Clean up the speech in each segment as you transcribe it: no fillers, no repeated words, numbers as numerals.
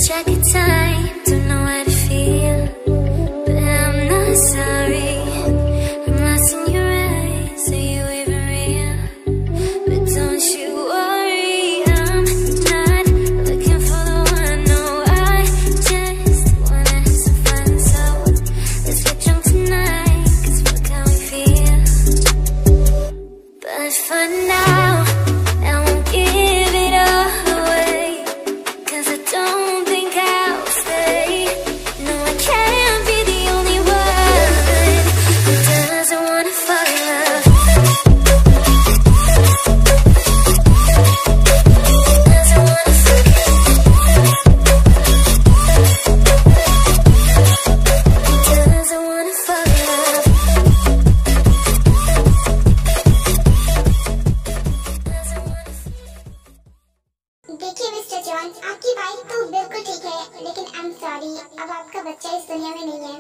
lost track of time, don't know how to feel, but I'm not sorry. I'm lost in your eyes, are you even real? But don't you worry, I'm not looking for the one, no, I just wanna have some fun. So let's get drunk tonight, 'cause fuck how we feel. But for now, I won't give it all away, 'cause I don't think I'll stay. No, I can't be the only one who doesn't wanna fall in love. Doesn't wanna fall in love. Doesn't wanna fall in love. देखिए mister John, आपकी wife तो बिल्कुल ठीक है, लेकिन I am sorry, अब आपका बच्चा इस दुनिया में नहीं है।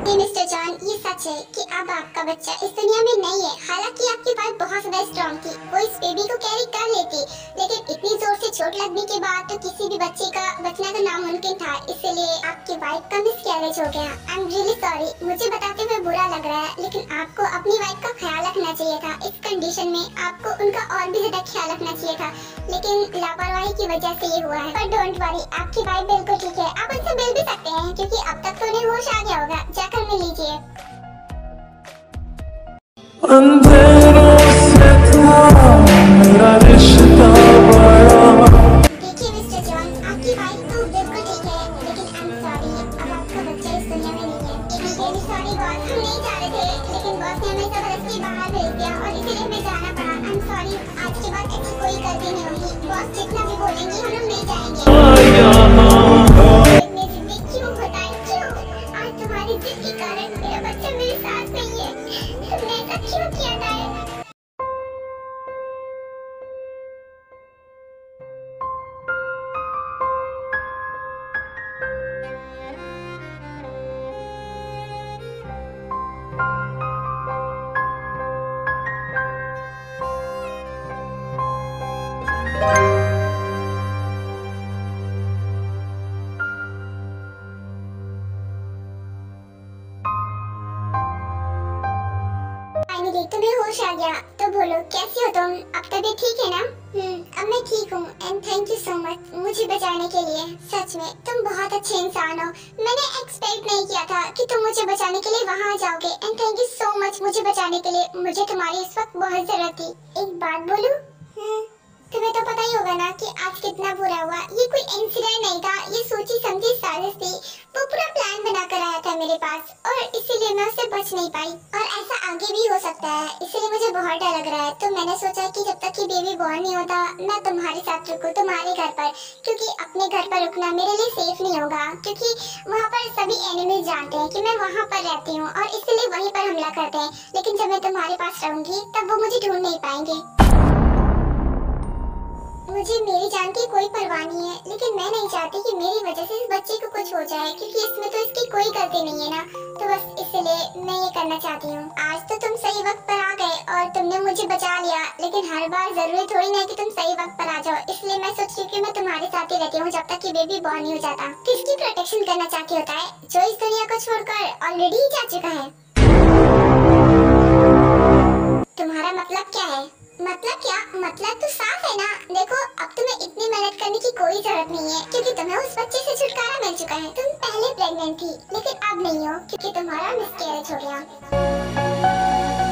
ये मिस्टर जॉन, ये सच है कि अब आपका बच्चा इस दुनिया में नहीं है। हालांकि आपकी वाइफ बहुत ज्यादा स्ट्रॉन्ग थी, वो इस बेबी को कैरी कर लेती, लेकिन इतनी जोर से चोट लगने के बाद तो किसी भी बच्चे का बचना तो नामुमकिन था, इसलिए आपकी वाइफ का मिसकैरेज हो गया। आई एम रियली सॉरी, मुझे बताते हुए बुरा लग रहा है, लेकिन आपको अपनी वाइफ का ख्याल रखना चाहिए था। इस कंडीशन में आपको उनका और भी ज्यादा ख्याल रखना चाहिए था, लेकिन लापरवाही की वजह से ये हुआ है। पर डोंट वरी, आपकी वाइफ बिल्कुल ठीक है, आप उनसे मिल भी सकते हैं, क्योंकि अब तक तो उन्हें होश आ गया होगा। जाकर मिल लीजिए। अंधेरों से था मेरा रिश्ता बड़ा। देखिए मिस्टर जॉन, आपकी वाइफ तो बिल्कुल ठीक है, लेकिन आई एम सॉरी, अब आपका बच्चा इस दुनिया में नहीं है। रियली सॉरी बॉस, हम नहीं जा रहे थे, लेकिन बॉस ने हमें जबरदस्ती बाहर भेज दिया और इसीलिए हमें जाना पड़ा। आई एम सॉरी, आज के बाद ऐसी कोई गलती नहीं होगी। बॉस जितना भी बोलेंगे हम लोग नहीं जाएंगे। मेरी जिंदगी क्यों बताएं, क्यों? आज तुम्हारी जिद के कारण मेरा बच्चा मेरे साथ नहीं है। तुमने ऐसा क्यों किया था? फाइनली तुम्हें होश आ गया, तो बोलो कैसी हो तुम? अब तबीयत ठीक है ना? अब मैं ठीक हूँ, and thank you so much मुझे बचाने के लिए। सच में तुम बहुत अच्छे इंसान हो। मैंने एक्सपेक्ट नहीं किया था कि तुम मुझे बचाने के लिए वहाँ जाओगे, and thank you so much मुझे बचाने के लिए। मुझे तुम्हारी इस वक्त बहुत जरूरत थी। एक बात बोलूं? तुम्हें तो पता ही होगा ना कि आज कितना बुरा हुआ। ये कोई इंसिडेंट नहीं था, ये सोची समझी साजिश थी। वो पूरा प्लान बनाकर आया था मेरे पास, और इसीलिए मैं उससे बच नहीं पाई। और ऐसा आगे भी हो सकता है, इसलिए मुझे बहुत डर लग रहा है। तो मैंने सोचा कि जब तक कि बेबी बॉर्न नहीं होता, मैं तुम्हारे साथ रुकूं, तुम्हारे घर पर, क्योंकि अपने घर पर रुकना मेरे लिए सेफ नहीं होगा, क्योंकि वहाँ पर सभी एनिमल्स जानते हैं कि मैं वहाँ पर रहती हूँ, और इसलिए वहीं पर हमला करते हैं। लेकिन जब मैं तुम्हारे पास रहूंगी, तब वो मुझे ढूंढ नहीं पाएंगे। मुझे मेरी जान की कोई परवाह नहीं है, लेकिन मैं नहीं चाहती कि मेरी वजह से इस बच्चे को कुछ हो जाए, क्योंकि इसमें तो इसकी कोई गलती नहीं है ना। तो बस इसलिए मैं ये करना चाहती हूँ। आज तो तुम सही वक्त पर आ गए और तुमने मुझे बचा लिया, लेकिन हर बार जरूरी थोड़ी ना कि तुम सही वक्त पर आ जाओ। इसलिए मैं सोच रही हूँ कि मैं तुम्हारे साथ ही रहती हूँ जब तक कि बेबी बॉर्न नहीं हो जाता। किसकी प्रोटेक्शन करना चाहती होता है जो इस दुनिया को छोड़कर ऑलरेडी जा चुका है? तुम्हारा मतलब क्या है? मतलब क्या? मतलब तो साफ है ना। देखो, अब तुम्हें इतनी मेहनत करने की कोई जरूरत नहीं है, क्योंकि तुम्हें उस बच्चे से छुटकारा मिल चुका है। तुम पहले प्रेग्नेंट थी, लेकिन अब नहीं हो, क्योंकि तुम्हारा मिसकैरेज हो गया।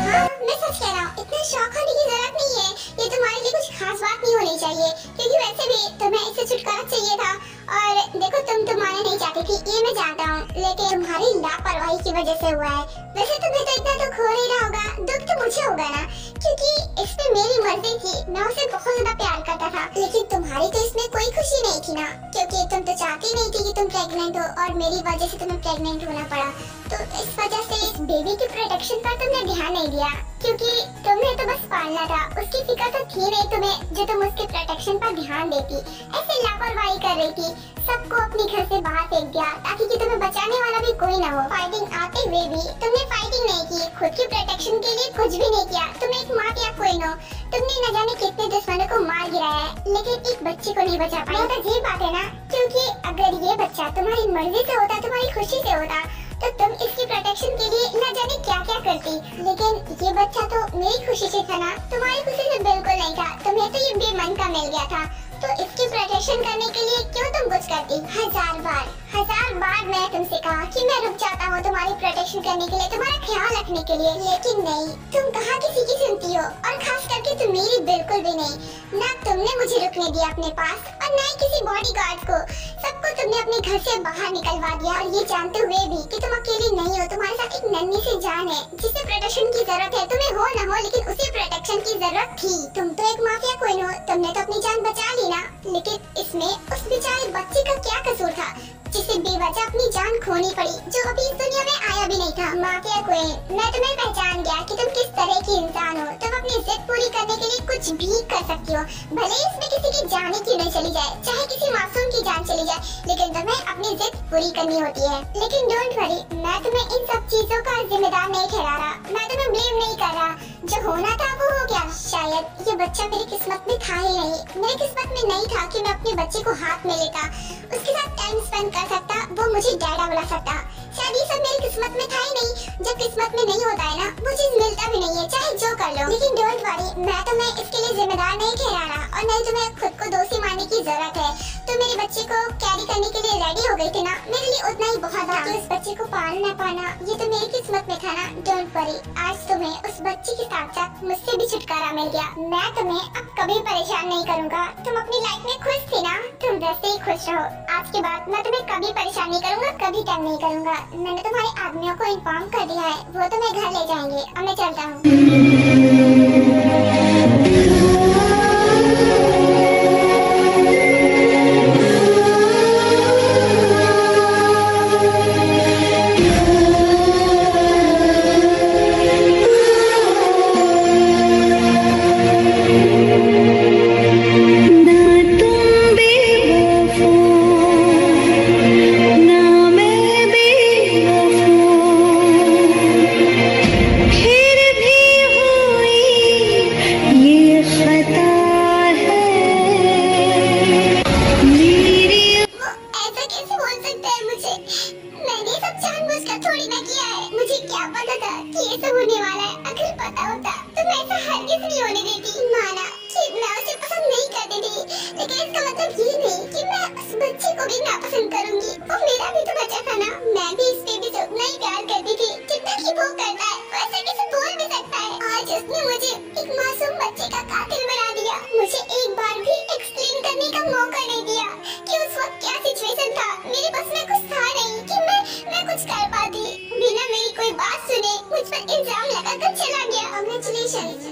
हाँ, मैं सच कह रहा हूँ, इतने शॉक होने की जरूरत नहीं है। ये तुम्हारे लिए कुछ खास बात नहीं होनी चाहिए, क्योंकि वैसे भी तुम्हें इससे छुटकारा चाहिए था। और देखो, तुम तुम्हारे नहीं चाहती थी, ये मैं जानता हूँ, लेकिन तुम्हारी लापरवाही की वजह से हुआ है। वैसे तुम्हें तो इतना दुख हो नहीं रहा होगा, दुख तो मुझे होगा ना, क्योंकि इसमें मेरी मर्जी थी। मैं उसे बहुत ज्यादा प्यार करता था, लेकिन तुम्हारी तो इसमें कोई खुशी नहीं थी ना, क्योंकि तुम तो चाहती नहीं थी कि तुम प्रेग्नेंट हो, और मेरी वजह से तुम्हें प्रेग्नेंट होना पड़ा। तो इस वजह से इस बेबी की प्रोटेक्शन पर तुमने ध्यान नहीं दिया, क्योंकि तुम्हें तो बस पालना था। उसकी फिक्र तो थी नहीं तुम्हें, जो तुम उसके प्रोटेक्शन पर ध्यान देती। ऐसे लापरवाही कर रही थी, सबको अपने घर से बाहर फेंक दिया, ताकि कि तुम्हें बचाने वाला भी कोई ना हो। फाइटिंग आते हुए भी तुमने फाइटिंग नहीं की, खुद की प्रोटेक्शन के लिए कुछ भी नहीं किया। तुम एक माँ या कोई नो, तुमने न जाने कितने दुश्मनों को मार गिराया है, लेकिन एक बच्चे को नहीं बचा पाई। बहुत अजीब बात है ना, क्योंकि अगर ये बच्चा तुम्हारी मर्जी से होता, तुम्हारी खुशी से होता, तो तुम इसकी प्रोटेक्शन के लिए न जाने क्या क्या करती। लेकिन ये बच्चा तो मेरी खुशी से था ना, तुम्हारी खुशी से बिल्कुल नहीं था। तुम्हें तो ये बेमन का मिल गया था, तो इसकी प्रोटेक्शन करने के लिए क्यों तुम कुछ करती? हजार बार मैं तुमसे कहा कि मैं रुक जाता हूँ तुम्हारी प्रोटेक्शन करने के लिए, तुम्हारा ख्याल रखने के लिए, लेकिन नहीं, तुम कहाँ किसी की सुनती हो, और खास करके तुम मेरी बिल्कुल भी नहीं। ना तुमने मुझे रुकने दिया अपने पास, और ना ही किसी बॉडीगार्ड को। सबको तुमने अपने घर से बाहर निकलवा दिया, और ये जानते हुए भी कि तुम अकेली नहीं हो, तुम्हारे साथ एक नन्ही सी जान है जिसे प्रोटेक्शन की जरूरत है। तुम्हें हो न हो, लेकिन उसे प्रोटेक्शन की जरूरत थी। तुम तो एक माफिया क्वीन हो, तुमने तो अपनी जान बचा ली ना, लेकिन इसमें उस बेचारे बच्चे का क्या कसूर था जिसे बेवजह अपनी जान खोनी पड़ी, जो अभी इस दुनिया में आया भी नहीं था। माफिया क्वीन, मैं तुम्हें पहचान गया कि तुम किस तरह की इंसान हो। तुम अपनी जिद पूरी करने के लिए कुछ भी कर सकती हो, भले इसमें किसी की जान ही क्यों नहीं चली जाए, चाहे किसी मासूम की जान चली जाए, लेकिन तुम्हें अपनी जिद पूरी करनी होती है। लेकिन डोंट वरी, मैं तुम्हें इन सब चीजों का जिम्मेदार नहीं ठहरा रहा, मैं तुम्हें ब्लेम नहीं कर रहा। जो होना था वो हो गया। शायद ये बच्चा मेरी किस्मत में था ही नहीं, मेरी किस्मत में नहीं था कि मैं अपने बच्चे को हाथ में लेता, उसके साथ टाइम स्पेंड कर सकता, वो मुझे डैडा बुला सकता। शायद ये सब मेरी किस्मत में था ही नहीं। जब किस्मत में नहीं होता है ना, वो चीज मिलता भी नहीं है, चाहे जो कर लो। लेकिन डोंट वरी, मैं तुम्हें इसके लिए जिम्मेदार नहीं ठहरा रहा, और नहीं तुम्हें खुद को दोषी मानने की जरूरत है। तो मेरे बच्चे को कैरी करने के लिए रेडी हो गई थी ना, मेरे लिए उतना ही बहुत था। तो इस बच्चे को पालना पाना ये तो मेरी किस्मत में था ना। डोंट वरी, आज तुम्हें उस बच्चे के साथ साथ मुझसे भी छुटकारा मिल गया। मैं तुम्हें अब कभी परेशान नहीं करूँगा। तुम अपनी लाइफ में खुश थी ना, तुम वैसे ही खुश रहो। आज के बाद मैं तुम्हें कभी परेशान नहीं करूँगा, कभी तंग नहीं करूँगा। मैंने तुम्हारे आदमियों को इन्फॉर्म कर दिया है, वो तुम्हें घर ले जाएंगे। अब मैं चलता हूँ।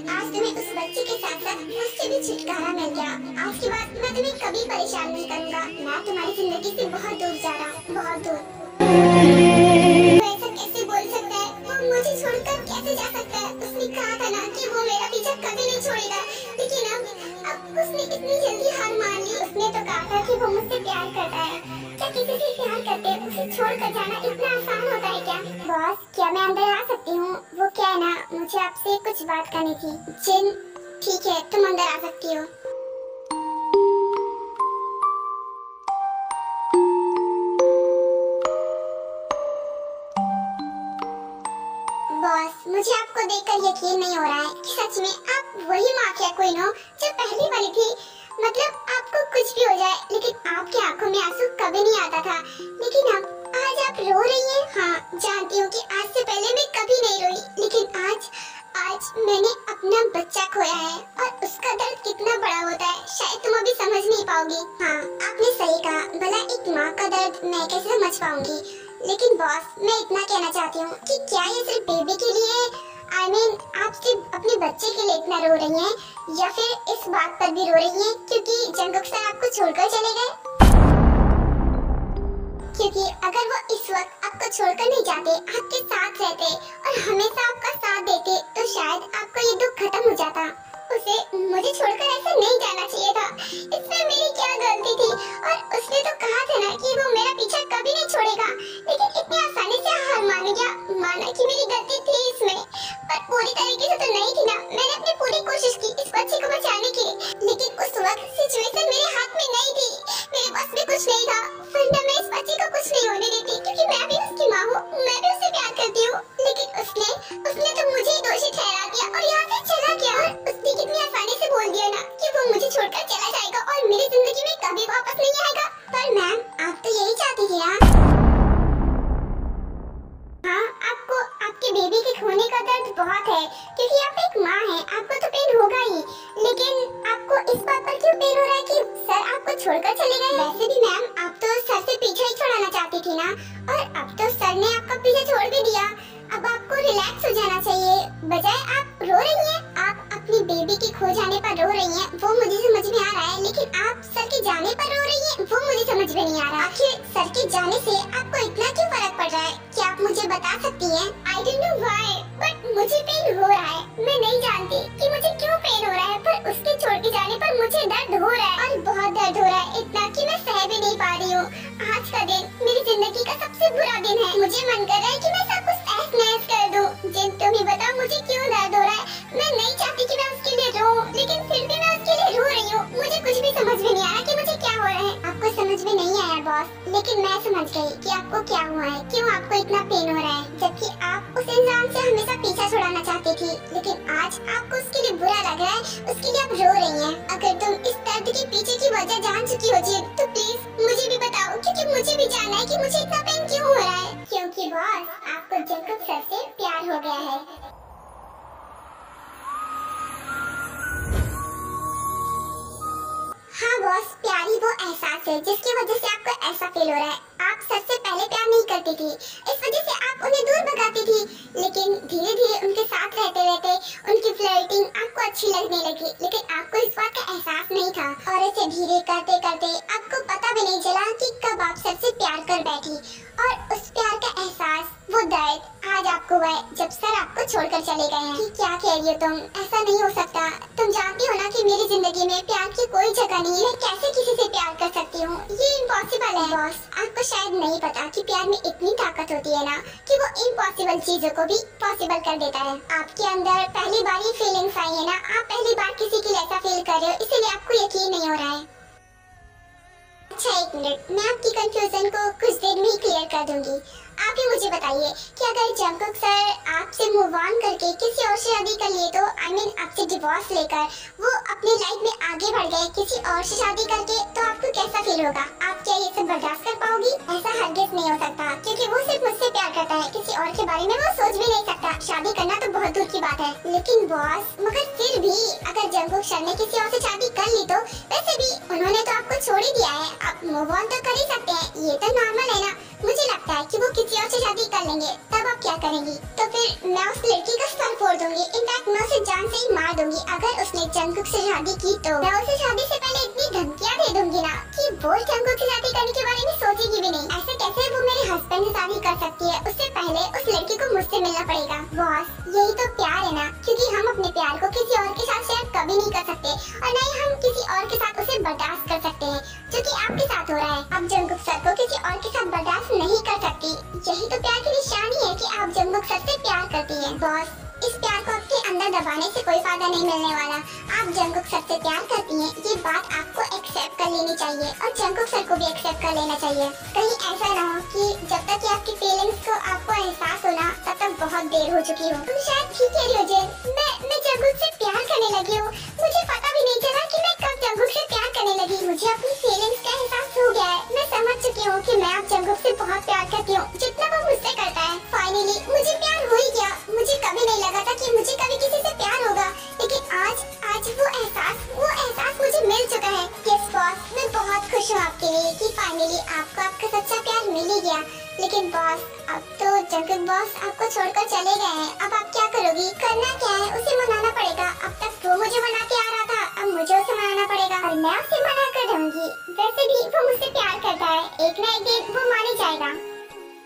आज तुम्हें उस बच्चे के साथ साथ मुझसे भी छुटकारा मिल गया। आज के बाद मैं तुम्हें कभी परेशान नहीं करूँगा। मैं तुम्हारी जिंदगी से बहुत दूर जा रहा हूँ, बहुत दूर। वो ऐसा कैसे बोल सकता है? वो मुझे छोड़कर कैसे जा सकता है? उसने कहा था ना कि वो मेरा पीछा कभी नहीं छोड़ेगा, लेकिन अब उसने इतनी जल्दी हार मान ली। उसने तो कहा था कि वो मुझसे प्यार करता है। क्या किसी से प्यार करते उसे छोड़कर जाना इतना आसान होता है क्या? बॉस, क्या मैं अंदर आ सकती हूँ? वो क्या है ना, मुझे आपसे कुछ बात करनी थी। जिन, ठीक है, तुम अंदर आ सकती हो। बॉस, मुझे आपको देखकर यकीन नहीं हो रहा है कि सच में आप वही माफिया क्वीन हो जो पहली वाली थी। मतलब आपको कुछ भी हो जाए, लेकिन आपकी आंखों में आंसू कभी नहीं आता था, लेकिन अब आज आप रो रही हैं। हाँ, जानती हूँ कि आज से पहले मैं कभी नहीं रोई, लेकिन आज मैंने अपना बच्चा खोया है और उसका दर्द कितना बड़ा होता है शायद तुम अभी समझ नहीं पाओगी। हाँ, आपने सही कहा, भला एक माँ का दर्द मैं कैसे समझ पाऊंगी। लेकिन बॉस, मैं इतना कहना चाहती हूँ कि क्या ये सिर्फ बेबी के लिए, आप सिर्फ अपने बच्चे के लिए इतना रो रही हैं, या फिर इस बात पर भी रो रही हैं क्योंकि जंगुक सर आपको छोड़कर चले गए? क्योंकि अगर वो इस वक्त आपको छोड़कर नहीं जाते, आपके साथ रहते और हमेशा आपका साथ देते, तो शायद आपका ये दुख खत्म हो जाता। उसे मुझे छोड़कर ऐसे नहीं जाना चाहिए था। इसमें मेरी क्या गलती थी? और उसने तो कहा था ना कि वो मेरा पीछा कभी नहीं छोड़ेगा, लेकिन इतनी आसानी से हार मान गया। माना कि मेरी गलती थी इसमें, पर पूरी तरीके से तो नहीं थी ना। मैंने अपनी पूरी कोशिश की इस बच्चे क्योंकि आप एक माँ हैं, आपको तो पेन होगा ही, लेकिन आपको इस बात पर क्यों पेन हो रहा है कि सर आपको छोड़कर चले गए? वैसे भी मैम, आप तो सर से पीछे ही छुड़ाना चाहती थी ना, और अब तो सर ने आपका पीछे छोड़ भी दिया। अब आपको रिलैक्स हो जाना चाहिए, बजाय आप रो रही हैं। आप अपनी बेबी की खो जाने पर रो रही हैं, वो मुझे समझ में आ रहा है, लेकिन आप सर के जाने पर रो रही हैं, वो मुझे समझ में नहीं आ रहा। आखिर सर के जाने से आपको इतना क्यों फर्क पड़ रहा है? क्या आप मुझे बता सकती हैं? I don't know why, but मुझे पेन हो रहा है। मैं नहीं जानती कि मुझे क्यों पेन हो रहा है, पर उसके छोड़ के जाने पर मुझे दर्द हो रहा है, और बहुत दर्द हो रहा है, इतना कि मैं सह भी नहीं पा रही हूँ। आज का दिन मेरी जिंदगी का सबसे बुरा दिन है। मुझे मन कर रहा है कि मैं सब कुछ तहस-नहस कर दूं। जिन तुम ही बताओ मुझे क्यों दर्द हो रहा है। मैं नहीं चाहती कि मैं उसके लिए रोऊं, लेकिन फिर भी मैं उसके लिए रो रही हूँ। मुझे कुछ भी समझ में नहीं आ रहा कि मुझे क्या हो रहा है। आपको समझ में नहीं आया बॉस, लेकिन मैं समझ गई कि आपको क्या हुआ है, क्यों आपको इतना पेन हो रहा है, जबकि आप उस इंसान से हमेशा पीछा छुड़ाना चाहती थी, लेकिन आज आपको उसके लिए बुरा लग रहा है, उसके लिए आप रो रही हैं। अगर तुम इस दर्द के पीछे की वजह जान चुकी हो जिन, तो प्लीज मुझे भी बताओ, क्योंकि मुझे भी जानना है कि मुझे इतना पेन क्यों हो रहा है। क्योंकि बॉस, आपको जंकुक सर से प्यार हो गया है। हाँ बॉस, प्यार ही वो एहसास है जिसकी वजह से आपको ऐसा फील हो रहा है। आप सर से पहले प्यार नहीं करती थी, इस वजह से आप उन्हें दूर भगाती थी, लेकिन धीरे धीरे उनके साथ रहते रहते उनकी फ्लर्टिंग आपको अच्छी लगने लगी, लेकिन आपको इस बात का एहसास नहीं था, और ऐसे धीरे करते करते आपको पता भी नहीं चला कि कब आप सर से प्यार कर बैठी, और उस प्यार का एहसास, वो दर्द आज आपको हुआ है जब सर आपको छोड़कर चले गए हैं। कि क्या कह रही हो तुम? ऐसा नहीं हो सकता। तुम जानती हो ना कि मेरी जिंदगी में प्यार की कोई जगह नहीं है। मैं कैसे किसी से प्यार कर सकती हूँ? ये इम्पॉसिबल है। बॉस, आपको शायद नहीं पता कि प्यार में इतनी ताकत होती है ना कि वो इम्पॉसिबल चीजों को भी पॉसिबल कर देता है। आपके अंदर पहली बार ये फीलिंग्स आई है ना, आप पहली बार किसी के लिए ऐसा फील कर रहे हो, इसीलिए आपको यकीन नहीं हो रहा है। अच्छा एक मिनट, मैं आपकी कंफ्यूजन को कुछ देर में ही क्लियर कर दूंगी। आप ही मुझे बताइए कि अगर जंकुक सर आपसे मूव ऑन करके किसी और से शादी कर लिए, तो I mean आपसे डिवोर्स लेकर वो अपनी लाइफ में आगे बढ़ गए किसी और से शादी करके, तो आपको कैसा फील होगा? आप क्या ये सब बर्दाश्त कर पाओगी? ऐसा हरगिज नहीं हो सकता, क्योंकि वो सिर्फ मुझसे प्यार करता है, किसी और के बारे में वो सोच भी नहीं सकता। शादी करना तो बहुत दूर की बात है। लेकिन बॉस, मगर फिर भी अगर जंकुक सर ने किसी और से शादी कर ली, तो वैसे भी उन्होंने तो आपको छोड़ ही दिया है, आप मूव ऑन तो कर ही सकते हैं, ये तो नॉर्मल है ना। मुझे लगता है कि वो किसी और से शादी कर लेंगे, तब आप क्या करेंगी? तो फिर मैं उस लड़की का सर फोड़ दूंगी, इनफैक्ट मैं उसे जान से ही मार दूंगी। अगर उसने जंकुक से शादी की तो मैं उसे शादी से पहले इतनी धमकियां दे दूंगी ना कि वो जंकुक से शादी करने के बारे में सोचेगी भी नहीं। ऐसे कैसे वो मेरे हस्बैंड से शादी कर सकती है? उससे पहले उस लड़की को मुझसे मिलना पड़ेगा। बॉस, यही तो प्यार है ना, क्योंकि हम अपने प्यार को किसी और के साथ शेयर कभी नहीं कर सकते, और न ही हम किसी और के साथ उसे बर्दाश्त कर सकते हैं, जो कि आपके साथ हो रहा है। आप जंकुक सर को किसी और के साथ बर्दाश्त नहीं कर सकती। यही तो प्यार की निशानी है कि आप जंकुक सर से प्यार करती हैं। बॉस, इस प्यार को आपके अंदर दबाने से कोई फायदा नहीं मिलने वाला। आप जंकुक सर से प्यार करती हैं, ये बात आपको एक्सेप्ट कर लेनी चाहिए, और जंकुक सर को भी एक्सेप्ट कर लेना चाहिए। कहीं ऐसा ना हो कि जब तक कि आपकी फीलिंग्स को आपको एहसास होना, तब तक बहुत देर हो चुकी हो। तुम शायद ठीक कह रही हो जिन, मैं जंकुक से प्यार करने लगी हूँ। मुझे पता भी नहीं चला कि मैं कब जंकुक से प्यार करने लगी। मुझे अपनी फीलिंग्स का एहसास हो गया है। मैं समझ चुकी हूँ कि मैं अब जंकुक से बहुत प्यार करती हूँ, जितना वो मुझसे करता है। फाइनली मुझे प्यार हो ही गया। मुझे कभी नहीं लगा था कि मुझे कभी किसी से प्यार होगा, लेकिन आज वो एहसास मुझे मिल चुका है। यस बॉस, मैं बहुत खुश हूँ आपके लिए कि फाइनली आपको आपका सच्चा प्यार मिल ही गया। लेकिन बॉस, अब तो जंकुक बॉस आपको छोड़कर चले गए हैं, अब आप क्या करोगी? करना क्या है? उसे मनाना पड़ेगा। अब तक वो मुझे मना के आ रहा था, अब मुझे उसे मनाना पड़ेगा, और मैं उसे मना कर दूंगी। वैसे भी वो मुझसे प्यार करता है, एक ना एक दिन वो मान ही जाएगा।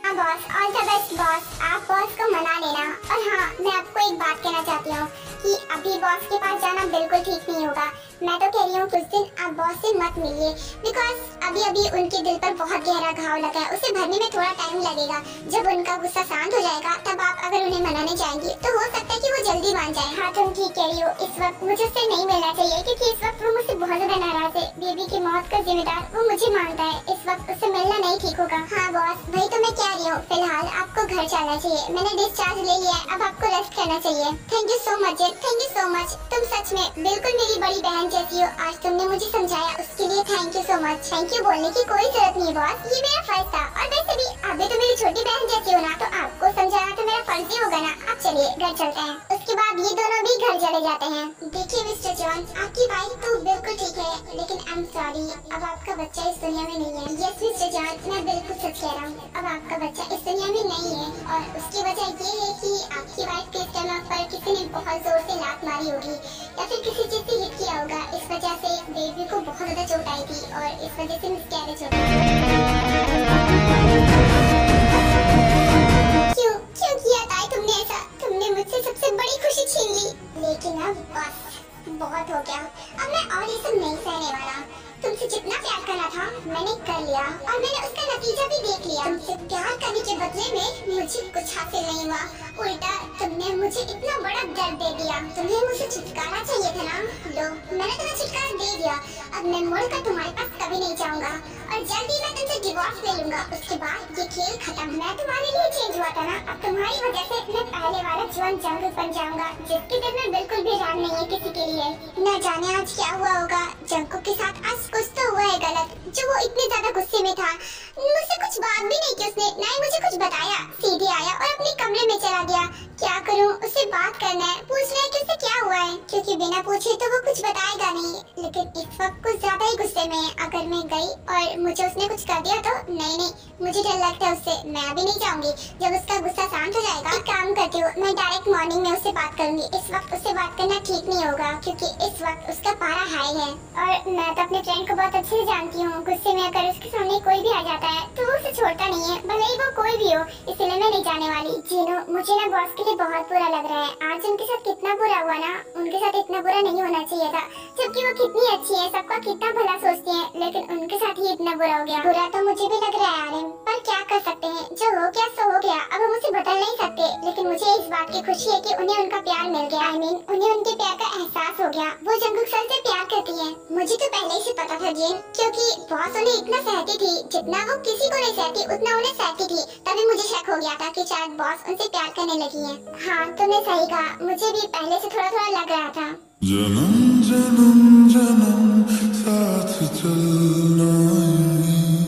हाँ boss, all the best boss, आप बॉस को मना लेना। और हाँ, मैं आपको एक बात कहना चाहती हूँ कि अभी बॉस के पास जाना बिल्कुल ठीक नहीं होगा। मैं तो कह रही हूँ कुछ दिन आप बॉस से मत मिलिए, बिकॉज अभी उनके दिल पर बहुत गहरा घाव लगा है, उसे भरने में थोड़ा टाइम लगेगा। जब उनका गुस्सा शांत हो जाएगा, तब आप अगर उन्हें मनाने जाएंगी तो हो सकता है कि वो जल्दी मान जाए। हाँ तुम ठीक कह रही हो, इस वक्त मुझे उससे नहीं मिलना चाहिए, क्योंकि इस वक्त वो मुझसे बहुत ज्यादा नाराज है। बेबी की मौत का जिम्मेदार वो मुझे मानता है, इस वक्त उससे मिलना नहीं ठीक होगा। हाँ बॉस, वही तो मैं कह रही हूँ। फिलहाल आपको घर जाना चाहिए, मैंने डिस्चार्ज ले लिया है, अब आपको रेस्ट करना चाहिए। Thank you so much, thank you so much. तुम सच में बिल्कुल मेरी बड़ी बहन जैसी हो। आज तुमने मुझे समझाया, उसके लिए thank you so much. Thank you बोलने की कोई जरूरत नहीं बॉस, ये मेरा फर्ज था। और वैसे भी आप भी तो मेरी छोटी बहन जैसी हो ना, तो आपको समझाना तो मेरा फर्ज ही होगा ना। अब चलिए घर चलते हैं। उसके उसके बाद ये दोनों भी घर चले जाते हैं। देखिए मिस्टर जॉन, आपकी वाइफ तो बिल्कुल ठीक है, लेकिन आई एम सॉरी, अब आपका बच्चा इस दुनिया में नहीं है। यस मिस्टर जॉन, मैं बिल्कुल सच कह रहा हूँ, अब आपका बच्चा इस दुनिया में नहीं है, और उसकी वजह ये है कि आपकी वाइफ के स्टमक पर किसी ने बहुत जोर से लात मारी होगी या फिर किसी चीज से हिट किया होगा। इस वजह से बेबी को बहुत ज्यादा चोट आई थी और इस वजह से मिसकैरेज हो गया। क्यों किया ताई तुमने ऐसा? तुमने मुझसे सबसे बड़ी खुशी छीन ली। लेकिन अब बस बहुत हो गया, अब मैं और ये सब नहीं सहने वाला। तुमसे जितना प्यार करना था मैंने कर लिया और मैंने उसका नतीजा भी देख लिया। तुमसे प्यार करने के बदले में मुझे कुछ हासिल नहीं हुआ, उल्टा तुमने मुझे इतना बड़ा दर्द दे दिया। तुम्हें मुझसे छुटकारा चाहिए था ना? लो, मैंने तुम्हें छुटकारा दे दिया। अब मैं मुड़कर तुम्हारे पास कभी नहीं जाऊंगा और जल्दी मैं तुमसे डिवोर्स ले लूंगा। उसके बाद ये खेल खत्म। मैं तुम्हारे लिए चेंज हुआ था ना, अब तुम्हारी वजह से मैं पहले वाला जवान जंगल बन जाऊंगा जिसके दिल में बिल्कुल भी राम नहीं है किसी के लिए। न जाने आज क्या हुआ होगा जंको के साथ। आज कुछ तो हुआ है गलत, जो वो इतने ज्यादा गुस्से में था। मुझसे कुछ बात भी नहीं की उसने, ना ही मुझे कुछ बताया। सीधे आया और अपने कमरे में चला गया। क्या करूं? उससे बात करना है, पूछना है कि उससे क्या हुआ है, क्योंकि बिना पूछे तो वो कुछ बताएगा नहीं। लेकिन इस वक्त कुछ ज्यादा ही गुस्से में है। अगर मैं गई और मुझे उसने कुछ कर दिया तो नहीं, मुझे डर लगता है उससे। मैं अभी नहीं जाऊंगी। जब उसका गुस्सा शांत हो जाएगा, एक काम करती हूँ, मैं डायरेक्ट मॉर्निंग में उससे बात करूंगी। इस वक्त उससे बात करना ठीक नहीं होगा क्योंकि इस वक्त उसका पारा हाई है और मैं तो अपने फ्रेंड को बहुत अच्छे से जानती हूँ। गुस्से में अगर उसके सामने कोई भी आ जाता है तो वो उसे छोड़ता नहीं है, भले ही वो कोई भी हो। इसलिए मैं नहीं जाने वाली। जीनू, मुझे ना बॉस के लिए बहुत बुरा लग रहा है। आज उनके साथ कितना बुरा हुआ ना, उनके साथ इतना बुरा नहीं होना चाहिए था। जबकि वो कितनी अच्छी है, सबका कितना भला सोचती है, लेकिन उनके साथ ही इतना बुरा हो गया। बुरा तो मुझे भी लग रहा है आर्यन, पर क्या कर सकते हैं, जो हो गया सो हो गया। अब हम उसे बदल नहीं सकते। लेकिन मुझे इस बात की खुशी है कि उन्हें उनका प्यार मिल गया। उन्हें उनके प्यार का एहसास हो गया। वो जंगल सर से प्यार करती है। मुझे तो पहले ही से पता था जीन, क्योंकि बॉस उन्हें इतना सहती थी जितना वो किसी को नहीं सहती उतना उन्हें सहती थी। तभी मुझे शक हो गया था कि शायद बॉस उनसे प्यार करने लगी है। हाँ, तुमने सही कहा, मुझे भी पहले से थोड़ा थोड़ा लग रहा था। जन्म जन्म जन्म साथ चलना यही,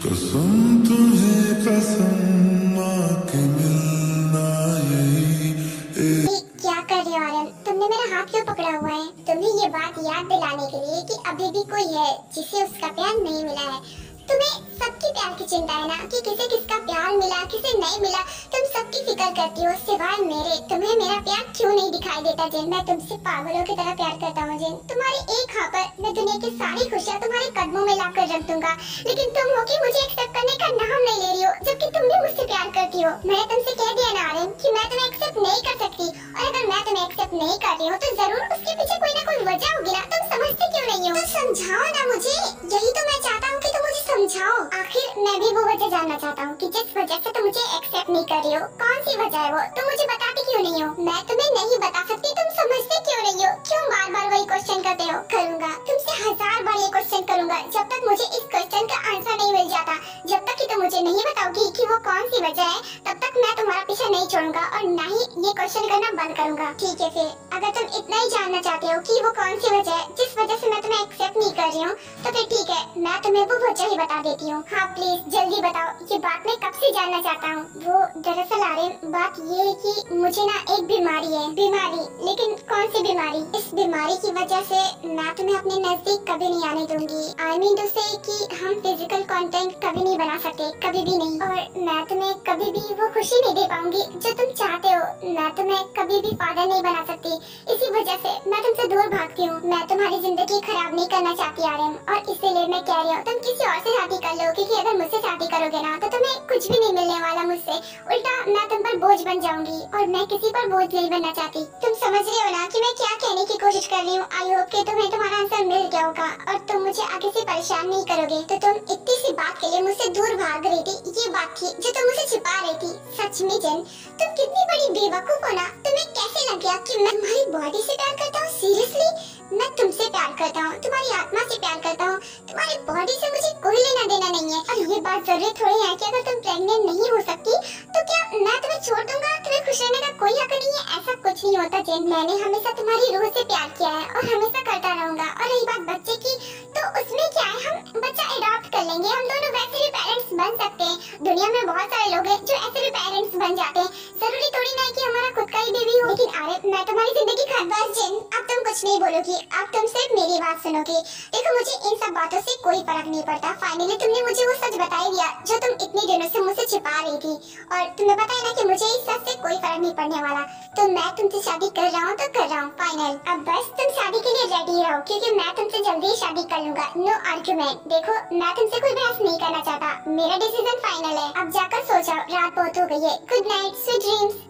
कसम तुम्हें कसम आके मिलना यही। क्या कर रहे हो आर्यन? तुमने मेरा हाथ क्यों पकड़ा हुआ है? तुम्हें ये बात याद दिलाने के लिए कि अभी भी कोई है जिसे उसका प्यार नहीं मिला है। तुम्हें सबकी प्यार की चिंता है ना कि किसे किसका प्यार मिला, किसे नहीं मिला। तुम सबकी फिक्र करती हो सिवाय मेरे। तुम्हें मेरा प्यार क्यों नहीं दिखाई देता जिन? मैं तुमसे पागलों की तरह प्यार करता हूँ जिन। तुम्हारी एक हाँ पर मैं दुनिया की सारी खुशियाँ तुम्हारे कदमों में लाकर रख दूंगा, लेकिन तुम हो कि मुझे एक्सेप्ट करने का नाम नहीं ले रही हो, जबकि तुम भी मुझसे प्यार करती हो। मैंने तुमसे कह दिया ना आर्यन कि मैं तुम्हें एक्सेप्ट नहीं कर सकती, और अगर मैं तुम्हें एक्सेप्ट नहीं कर रही हूँ तो जरूर उसके पीछे कोई ना कोई वजह होगी ना। तुम समझते क्यों नहीं हो? तो समझाओ ना मुझे, यही तो मैं चाहता हूँ कि तुम मुझे समझाओ। आखिर मैं भी वो वजह जानना चाहता हूँ कि जिस वजह से तुम मुझे एक्सेप्ट नहीं कर रही हो। कौन सी वजह है वो? तुम मुझे बताती क्यों नहीं हो? मैं तुम्हें नहीं बता सकती, तुम समझते क्यों नहीं हो? क्यों बार बार वही क्वेश्चन करते हो? करूँगा तुमसे 1000 बार ये क्वेश्चन करूँगा जब तक मुझे इस क्वेश्चन का आंसर नहीं मिल जाता। जब तक कि तुम मुझे नहीं बताओगी कि वो कौन सी वजह है, तब तक मैं तुम्हारा पीछा नहीं छोड़ूंगा और ना ही ये क्वेश्चन करना बंद करूँगा। ठीक है, फिर अगर तुम इतना ही जानना चाहते हो कि वो कौन सी वजह है जिस वजह से मैं तुम्हें एक्सेप्ट नहीं कर रही हूँ, तो फिर ठीक है, मैं तुम्हें वो वजह ही बता देती हूँ। हाँ प्लीज जल्दी बताओ, ये बात मैं कब से जानना चाहता हूँ। वो दरअसल आर्यन, बात ये है कि मुझे ना एक बीमारी है। बीमारी? लेकिन कौन सी बीमारी? इस बीमारी की वजह से मैं तुम्हें अपने नजदीक कभी नहीं आने दूंगी। आई मीन टू से कि हम फिजिकल कंटेंट कभी नहीं बना सकते, कभी भी नहीं। और मैं तुम्हें कभी भी वो खुशी नहीं दे पाऊंगी जो तुम चाहते हो। मैं तुम्हें कभी भी फादर नहीं बना सकती। इसी वजह से मैं तुमसे दूर भागती हूँ। मैं तुम्हारी जिंदगी खराब नहीं करना चाहती आर्यन, और इसीलिए मैं कह रही हूँ तुम किसी और से शादी कर लो, क्योंकि अगर मुझसे शादी करोगे ना तो तुम्हें कुछ भी नहीं मिलने वाला मुझसे। उल्टा मैं तुम पर बोझ बन जाऊंगी, और मैं किसी पर बोझ नहीं बनना चाहती। तुम समझ रहे हो ना कि मैं क्या कहने की कोशिश कर रही हूँ? आई होप कि तुम्हें तुम्हारा आंसर मिल गया होगा और तुम मुझे आगे से परेशान नहीं करोगे। तो तुम इतनी सी बात के लिए मुझसे दूर भाग रही थी, ये बात थी जो तुम मुझे छिपा रही थी। सच में जन, तुम कितनी बड़ी बेवकूफ हो ना। तुम्हें कैसे लग गया कि मैं तुम्हारी बॉडी से प्यार करता हूँ? सीरियसली, मैं तुमसे प्यार करता हूँ, तुम्हारी आत्मा से प्यार करता हूँ। तुम्हारी बॉडी से मुझे कोई लेना देना नहीं है। और ये बात जरूरी थोड़ी है कि अगर तुम प्रेग्नेंट नहीं हो सकती तो क्या मैं तुम्हें छोड़ दूंगा? तुम्हें खुश रहने का कोई हक नहीं है? ऐसा कुछ नहीं होता जेन। मैंने हमेशा तुम्हारी रूह से प्यार किया है और हमेशा करता रहूंगा। और रही बात बच्चे की, तो उसमें क्या है, हम बच्चा अडॉप्ट कर लेंगे। हम दोनों वैसे भी पेरेंट्स बन सकते हैं। दुनिया में बहुत सारे लोग हैं जो ऐसे भी पेरेंट्स बन जाते हैं। जरूरी थोड़ी ना है कि हमारा खुद का ही बेबी हूँ, लेकिन आरव मैं तुम्हारी जिंदगी का जिन। अब तुम कुछ नहीं बोलोगी, अब तुम सिर्फ मेरी बात सुनोगी। देखो मुझे इन सब बातों से कोई फर्क नहीं पड़ता। फाइनली तुमने मुझे वो सच बता ही दिया जो तुम इतने दिनों से मुझसे छिपा रही थी, और तुम्हें पता है ना कि मुझे इस सच से कोई फर्क नहीं पड़ने वाला। तो मैं तुमसे शादी कर रहा हूँ तो कर रहा हूँ फाइनल। अब बस तुम शादी के लिए रेडी रहो, क्योंकि मैं तुमसे जल्दी ही शादी कर लूंगा। No argument. देखो मैं तुमसे कोई बहस नहीं करना चाहता, मेरा डिसीजन फाइनल है। अब जाकर सो जाओ, रात बहुत हो गई है। Good night, sweet dreams.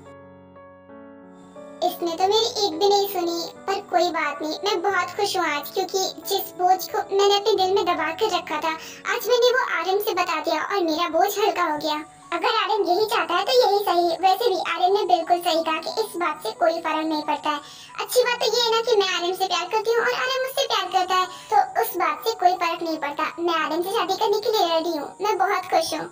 इसने तो मेरी एक भी नहीं सुनी, पर कोई बात नहीं, मैं बहुत खुश हूँ आज, क्योंकि जिस बोझ को मैंने अपने दिल में दबा कर रखा था, आज मैंने वो आर्यन से बता दिया और मेरा बोझ हल्का हो गया। अगर आर्यन यही चाहता है तो यही सही। वैसे भी आर्यन ने बिल्कुल सही कहा कि इस बात से कोई फर्क नहीं पड़ता है। अच्छी बात तो ये है ना कि मैं आर्यन से प्यार करती हूँ और आर्यन मुझसे प्यार करता है, तो उस बात से कोई फर्क नहीं पड़ता। मैं आर्यन से शादी करने के लिए रेडी हूँ। मैं बहुत खुश हूँ।